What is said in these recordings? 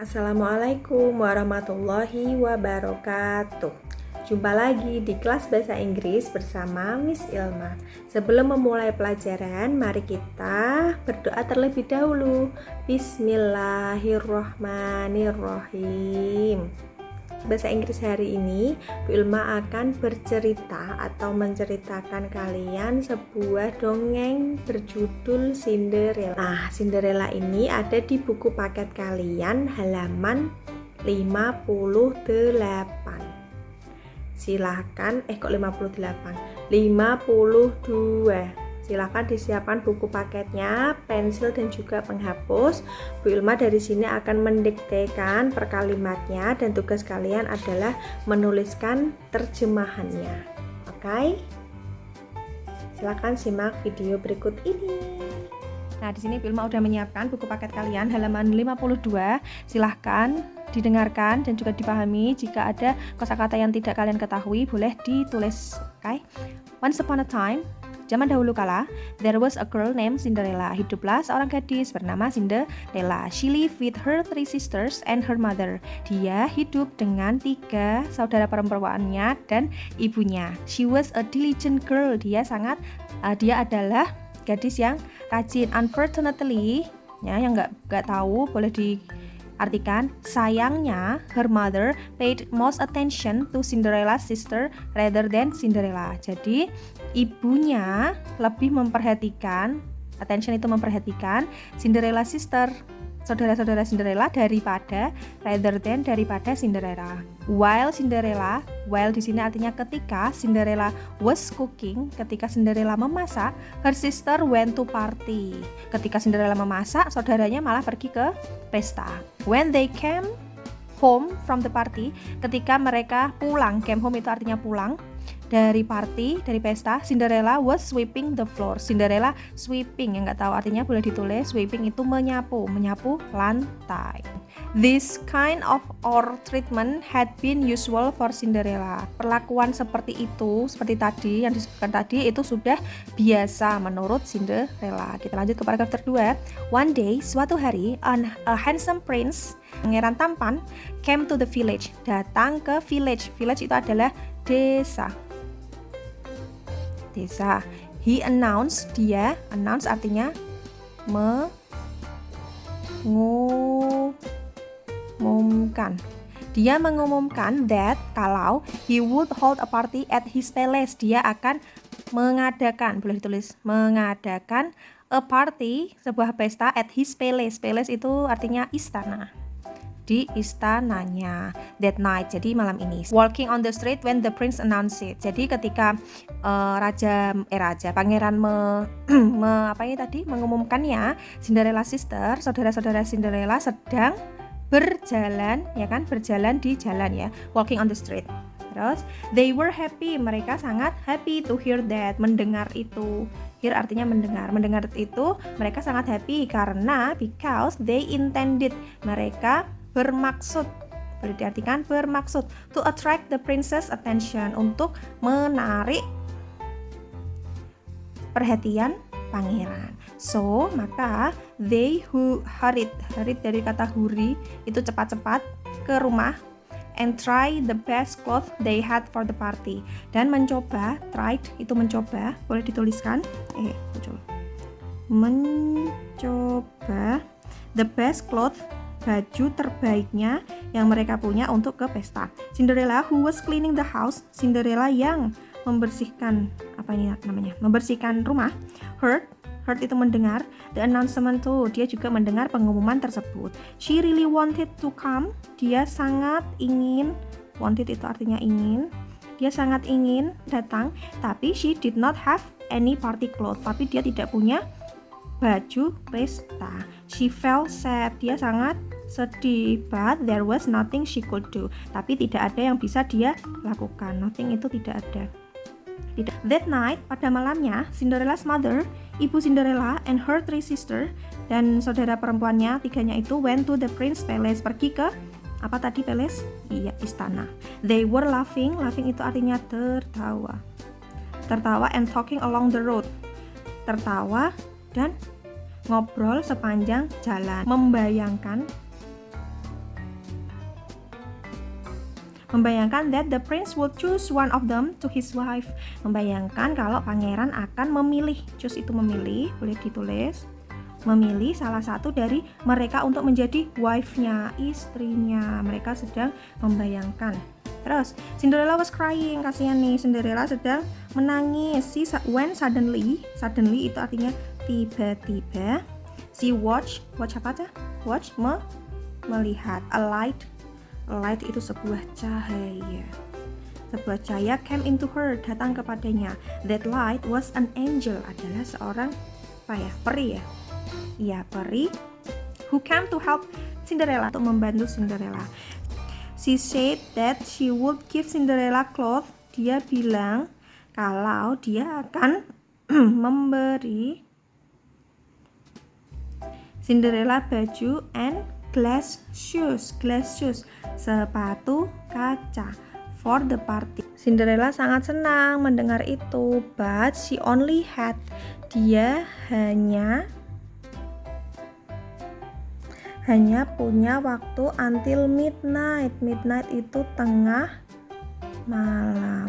Assalamualaikum warahmatullahi wabarakatuh. Jumpa lagi di kelas bahasa Inggris bersama Miss Ilma. Sebelum memulai pelajaran, mari kita berdoa terlebih dahulu. Bismillahirrohmanirrohim. Bahasa Inggris hari ini, Bu Ilma akan bercerita atau menceritakan kalian sebuah dongeng berjudul Cinderella. Nah, Cinderella ini ada di buku paket kalian halaman 58. Silahkan, kok 58? 52. Silahkan disiapkan buku paketnya, pensil dan juga penghapus. Bu Ilma dari sini akan mendiktekan per kalimatnya dan tugas kalian adalah menuliskan terjemahannya. Oke? Silahkan simak video berikut ini. Nah, di sini Bu Ilma udah menyiapkan buku paket kalian halaman 52. Silahkan didengarkan dan juga dipahami. Jika ada kosakata yang tidak kalian ketahui, boleh ditulis. Oke? Once upon a time, zaman dahulu kala, there was a girl named Cinderella. Hiduplah seorang gadis bernama Cinderella. She lived with her 3 sisters and her mother. Dia hidup dengan 3 saudara perempuannya dan ibunya. She was a diligent girl. Dia adalah gadis yang rajin. Unfortunately, yang nggak tahu boleh diartikan, sayangnya her mother paid most attention to Cinderella's sister rather than Cinderella. Jadi ibunya lebih memperhatikan, attention itu memperhatikan Cinderella sister, saudara-saudara Cinderella daripada Cinderella. While di sini artinya ketika Cinderella was cooking, ketika Cinderella memasak, her sister went to party. Ketika Cinderella memasak, saudaranya malah pergi ke pesta. When they came home from the party, ketika mereka pulang, came home itu artinya pulang dari pesta, Cinderella was sweeping the floor. Cinderella sweeping, yang nggak tahu artinya boleh ditulis. Sweeping itu menyapu lantai. This kind of or treatment had been usual for Cinderella. Perlakuan seperti tadi yang disebutkan tadi itu sudah biasa menurut Cinderella. Kita lanjut ke paragraf kedua. One day, suatu hari, a handsome prince, pangeran tampan, came to the village. Datang ke village. Village itu adalah desa. He announced, announce artinya mengumumkan. Dia mengumumkan that kalau he would hold a party at his palace, dia akan mengadakan a party, sebuah pesta at his palace. Palace itu artinya istana. Di istananya. That night, jadi malam ini. Walking on the street when the prince announced it. Jadi ketika pangeran mengumumkannya, Cinderella sister, saudara-saudara Cinderella sedang berjalan di jalan ya. Walking on the street. Terus they were happy, mereka sangat happy to hear that, mendengar itu. Hear artinya mendengar. Mendengar itu mereka sangat happy karena because they intended, mereka bermaksud to attract the princess attention, untuk menarik perhatian pangeran. So, maka they who hurried dari kata hurry itu cepat-cepat ke rumah, and try the best clothes they had for the party, dan mencoba, tried itu mencoba, boleh dituliskan mencoba the best clothes, baju terbaiknya yang mereka punya untuk ke pesta. Cinderella who was cleaning the house, Cinderella yang membersihkan membersihkan rumah, heard itu mendengar the announcement too, dia juga mendengar pengumuman tersebut. She really wanted to come, dia sangat ingin, wanted itu artinya ingin, dia sangat ingin datang, tapi she did not have any party clothes, tapi dia tidak punya baju pesta. She felt sad, dia sangat sedih, but there was nothing she could do, tapi tidak ada yang bisa dia lakukan. Nothing itu tidak ada. That night, pada malamnya, Cinderella's mother, ibu Cinderella, and her 3 sisters, dan saudara perempuannya 3-nya itu went to the prince's palace, pergi ke palace? Iya, istana. They were laughing itu artinya tertawa and talking along the road, tertawa dan ngobrol sepanjang jalan, membayangkan Membayangkan that the prince would choose one of them to his wife. Membayangkan kalau pangeran akan memilih, choose itu memilih, boleh ditulis, memilih salah satu dari mereka untuk menjadi wife-nya, istrinya. Mereka sedang membayangkan. Terus, Cinderella was crying, kasihan nih, Cinderella sedang menangis. When suddenly itu artinya tiba-tiba, she watch apa aja? Watch, melihat. A light itu sebuah cahaya. Sebuah cahaya came into her, datang kepadanya. That light was an angel, adalah seorang peri ya? Iya, peri. Who came to help Cinderella, untuk membantu Cinderella. She said that she would give Cinderella clothes. Dia bilang kalau dia akan memberi Cinderella baju and glass shoes, sepatu kaca for the party. Cinderella sangat senang mendengar itu, but she only had, dia hanya punya waktu until midnight. Midnight itu tengah malam.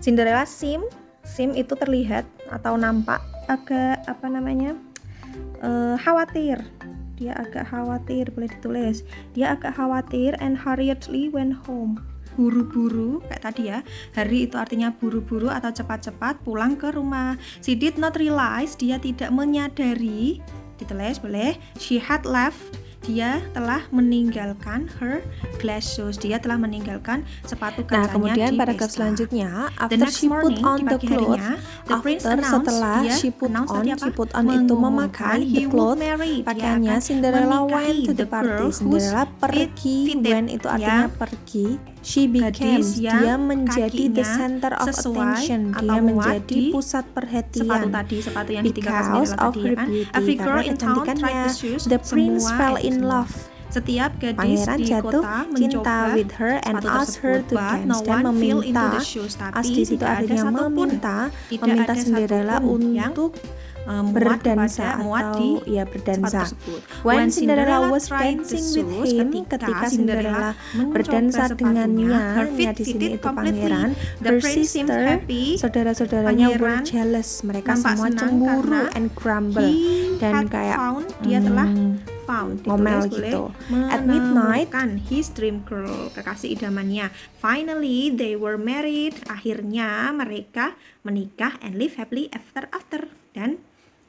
Cinderella seem itu terlihat atau nampak agak khawatir. Dia agak khawatir, boleh ditulis. Dia agak khawatir and hurriedly went home. Buru-buru, kayak tadi ya. Hurry itu artinya buru-buru atau cepat-cepat pulang ke rumah. She did not realize, dia tidak menyadari. Ditulis boleh. She had left, dia telah meninggalkan her glass shoes. Dia telah meninggalkan sepatu kacanya. Nah, kemudian paragraf selanjutnya, after she put on the clothes, setelah she put on itu memakai the clothes, pakaiannya, Cinderella went to the party. Cinderella pergi, went itu artinya pergi. She became, dia menjadi the center of attention, dia menjadi pusat perhatian. Sepatu yang because of her beauty, karena kecantikannya. The prince fell in love. Setiap gadis di kota mencoba with her and asked her to dance, dan meminta. Ask di situ artinya meminta Cinderella untuk berdansa atau berdansa. When Cinderella was dancing with him, ketika Cinderella berdansa dengannya, di sini itu pangeran, her sister, saudara-saudaranya were jealous. Mereka semua cemburu and grumble, dan kayak dia telah ngomel gitu. At midnight, his dream girl, kekasih idamannya. Finally, they were married. Akhirnya mereka menikah and live happily ever after, dan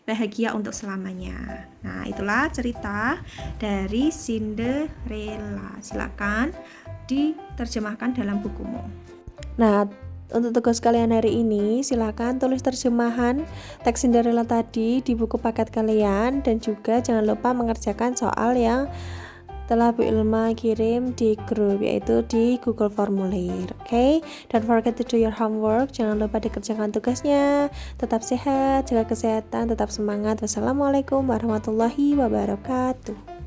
bahagia untuk selamanya. Nah, itulah cerita dari Cinderella. Silakan diterjemahkan dalam bukumu. Nah, untuk tugas kalian hari ini, silakan tulis terjemahan teks Cinderella tadi di buku paket kalian, dan juga jangan lupa mengerjakan soal yang telah Bu Ilma kirim di grup, yaitu di Google Formulir. Oke? Don't forget to do your homework. Jangan lupa dikerjakan tugasnya. Tetap sehat, jaga kesehatan, tetap semangat. Wassalamualaikum warahmatullahi wabarakatuh.